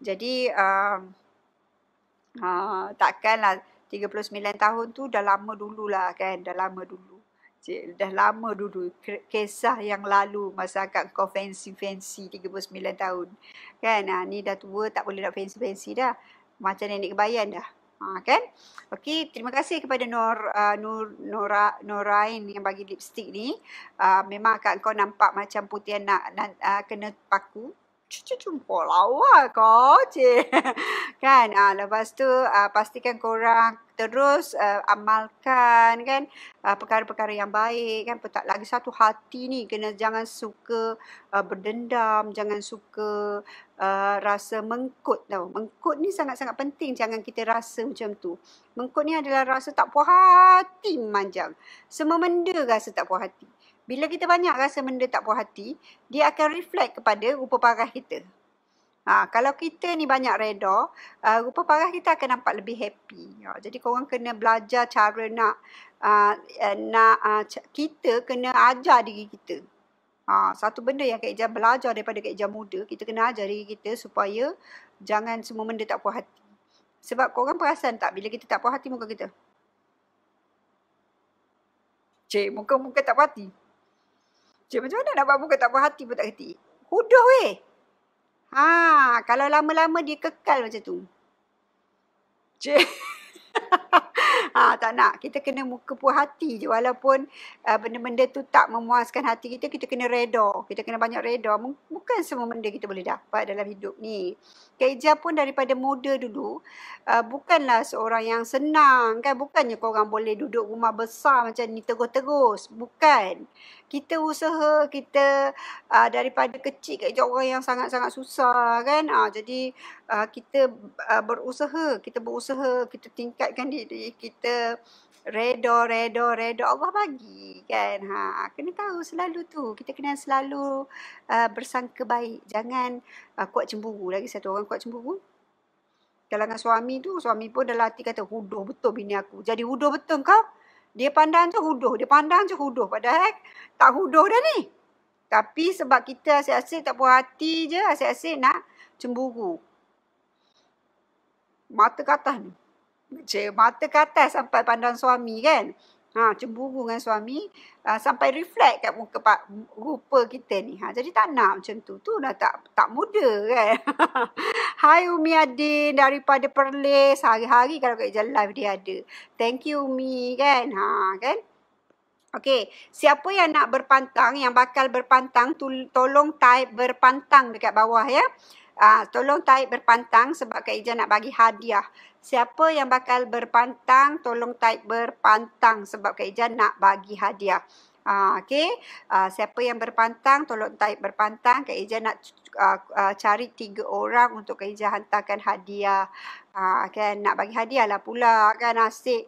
A: Jadi, takkanlah 39 tahun tu dah lama dululah kan. Dah lama dulu. Dah lama dulu kisah yang lalu masa akak kau fancy 39 tahun kan. Ni dah tua, tak boleh nak fancy dah, macam nenek kebayan dah. Kan. Okey, terima kasih kepada Norain yang bagi lipstick ni. Memang akak kau nampak macam putih nak kena paku. Jumpa lawa kau, cik. Kan. Lepas tu pastikan korang terus amalkan kan perkara-perkara yang baik kan. Tak lagi satu hati ni jangan suka berdendam, jangan suka rasa mengkut tau. Mengkut ni sangat-sangat penting, jangan kita rasa macam tu. Mengkut ni adalah rasa tak puas hati memanjang. Semua benda rasa tak puas hati. Bila kita banyak rasa benda tak puas hati, dia akan reflect kepada rupa parah kita. Kalau kita ni banyak reda, rupa parah kita akan nampak lebih happy. Jadi korang kena belajar cara kita kena ajar diri kita. Satu benda yang Kak Ija belajar daripada Kak Ija muda, kita kena ajar diri kita supaya jangan semua benda tak puas hati. Sebab korang perasan tak, bila kita tak puas hati muka kita? Cik, muka tak puas hati. Cik, macam mana nak buat muka tak puas hati pun tak kerti? Huduh weh. Kalau lama-lama dia kekal macam tu. Cik. Tak nak. Kita kena muka puas hati je. Walaupun benda-benda tu tak memuaskan hati kita, kita kena reda. Kita kena banyak reda. Bukan semua benda kita boleh dapat dalam hidup ni. Kak Ija pun daripada muda dulu, bukanlah seorang yang senang kan. Bukannya korang boleh duduk rumah besar macam ni terus-terus. Bukan. Kita usaha, kita daripada kecil Kak Ija orang yang sangat-sangat susah kan. Jadi kita berusaha, kita tingkatkan diri kita, reda Allah bagi kan. Kena tahu selalu tu, kita kena selalu bersangka baik. Jangan kuat cemburu. Lagi satu orang kuat cemburu, kalangan suami tu, suami pun dalam hati kata huduh betul bini aku. Jadi huduh betul kau. Dia pandang je huduh, padahal tak huduh dah ni. Tapi sebab kita asyik-asyik tak puas hati je, asyik-asyik nak cemburu. Mata ke atas ni. Mata ke atas sampai pandang suami kan. Cemburu dengan suami sampai reflect kat muka rupa kita ni. Jadi tak nak macam tu. Tu dah tak muda kan. Hai Umi Adin daripada Perlis. Hari-hari kalau Kak Ija live dia ada. Thank you Umi kan. Kan. Okey, siapa yang nak berpantang, yang bakal berpantang, tolong type berpantang dekat bawah ya. Tolong type berpantang sebab Kak Ija nak bagi hadiah. Siapa yang bakal berpantang, tolong type berpantang sebab Kak Ija nak bagi hadiah. Okey, siapa yang berpantang, tolong type berpantang. Kak Ija nak cari 3 orang untuk Kak Ija hantarkan hadiah. Kan nak bagi hadiah lah pula kan, asyik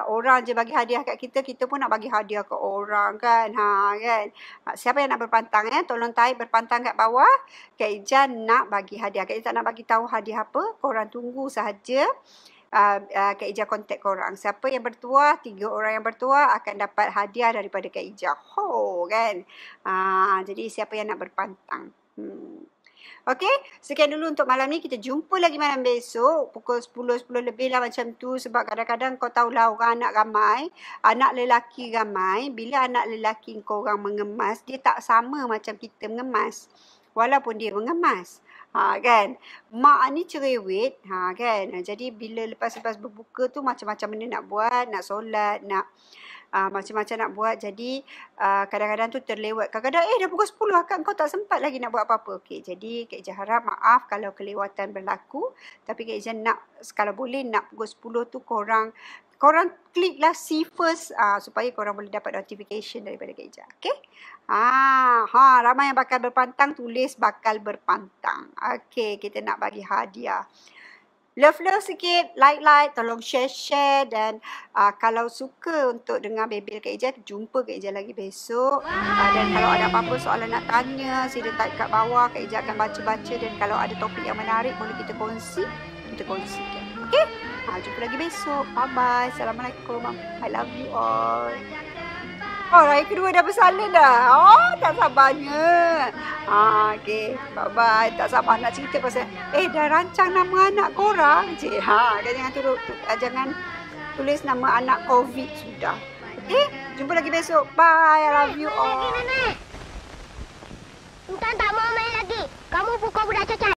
A: orang je bagi hadiah kat kita, kita pun nak bagi hadiah ke orang kan. Kan siapa yang nak berpantang tolong type berpantang kat bawah. Kak Ija nak bagi hadiah. Kak Ija nak bagi tahu hadiah apa, korang tunggu sahaja. Kak Ija kontak korang. Siapa yang bertuah, 3 orang yang bertuah akan dapat hadiah daripada Kak Ija. Kan. Jadi siapa yang nak berpantang. Okey, sekian dulu untuk malam ni. Kita jumpa lagi malam besok pukul 10 lebih lah macam tu. Sebab kadang-kadang kau tahulah orang anak ramai, anak lelaki ramai. Bila anak lelaki korang mengemas, dia tak sama macam kita mengemas. Walaupun dia mengemas. Kan. Mak ni cerewet. Kan. Jadi bila lepas berbuka tu macam-macam benda nak buat, nak solat, nak macam-macam nak buat. Jadi kadang-kadang tu terlewat. Kadang-kadang dah pukul 10 akak kau tak sempat lagi nak buat apa-apa. Okey, jadi Kak Ija harap maaf kalau kelewatan berlaku. Tapi Kak Ija nak, kalau boleh nak pukul 10 tu korang kliklah see first supaya korang boleh dapat notification daripada Kak Ija. Okey? Ramai yang bakal berpantang, tulis bakal berpantang. Okey, kita nak bagi hadiah. Love sikit, like, tolong share dan kalau suka untuk dengar Bebel Kak Ija, jumpa Kak Ija lagi besok. Dan kalau ada apa-apa soalan nak tanya, sila type kat bawah, Kak Ija akan baca-baca dan kalau ada topik yang menarik boleh kita kongsikan. Okey? Jumpa lagi besok. Bye-bye. Assalamualaikum. I love you all. Raya kedua dah bersalin dah. Tak sabarnya. Okey. Bye-bye. Tak sabar nak cerita pasal dah rancang nama anak korang. Jangan tulis nama anak COVID sudah. Okey. Jumpa lagi besok. Bye. I love you all.
D: Nenek. Intan tak mau main lagi. Kamu pukul budak cacat.